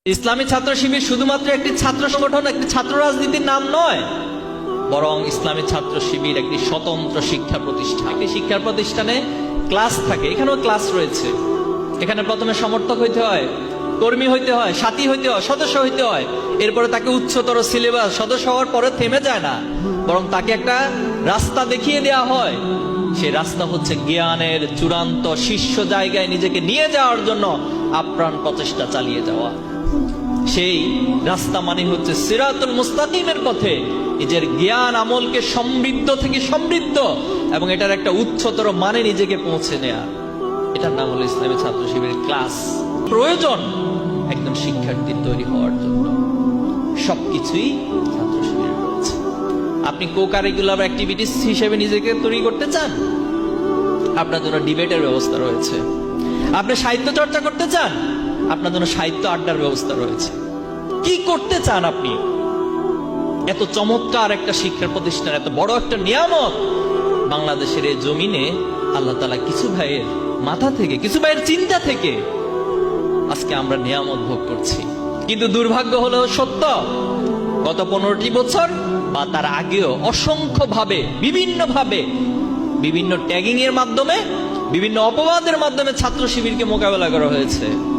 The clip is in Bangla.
ইসলামী ছাত্র শিবির শুধুমাত্র একটি ছাত্র সংগঠন, একটি ছাত্র রাজনীতির নাম নয়, বরং ইসলামী ছাত্র শিবির একটি স্বতন্ত্র শিক্ষা প্রতিষ্ঠান। একটি শিক্ষা প্রতিষ্ঠানে ক্লাস থাকে, এখানেও ক্লাস রয়েছে। এখানে প্রথমে সমর্থক হইতে হয়, কর্মী হইতে হয়, সাথী হইতে হয়, সদস্য হইতে হয়। এরপরে তাকে উচ্চতর সিলেবাস, সদস্য হওয়ার পরে থেমে যায় না, বরং তাকে একটা রাস্তা দেখিয়ে দেওয়া হয়। সেই রাস্তা হচ্ছে জ্ঞানের চূড়ান্ত শীর্ষ জায়গায় নিজেকে নিয়ে যাওয়ার জন্য আপ্রাণ প্রচেষ্টা চালিয়ে যাওয়া। সেই রাস্তা মানে হচ্ছে সিরাতুল মুস্তাকিমের পথে নিজের জ্ঞান আমলকে সমৃদ্ধ থেকে সমৃদ্ধ এবং এটার একটা উচ্চতর মানে নিজেকে পৌঁছে নেয়া। এটার নাম হলো ইসলামী ছাত্র শিবিরের ক্লাস। প্রয়োজন একজন শিক্ষার্থীর তৈরি হওয়ার জন্য সবকিছুই ছাত্র শিবিরে রয়েছে। আপনি কো-কারিকুলার অ্যাক্টিভিটিস হিসেবে নিজেকে তৈরি করতে চান, আপনার জন্য ডিবেটের ব্যবস্থা রয়েছে। আপনি সাহিত্য চর্চা করতে চান, আপনার জন্য সাহিত্য আড্ডার ব্যবস্থা রয়েছে। কি করতে চান আপনি? এত চমৎকার একটা শিক্ষা প্রতিষ্ঠান, এত বড় একটা নিয়ামত বাংলাদেশের এই জমিনে আল্লাহ তাআলা কিছু ভাইয়ের মাথা থেকে, কিছু ভাইয়ের চিন্তা থেকে আজকে আমরা নিয়ামত ভোগ করছি। কিন্তু দুর্ভাগ্য হলো সত্য, গত 15টি বছর বা তার আগেও অসংখ্য ভাবে, বিভিন্ন ট্যাগিং এর মাধ্যমে, বিভিন্ন অপবাদের মাধ্যমে ছাত্র শিবিরকে মোকাবেলা করা হয়েছে।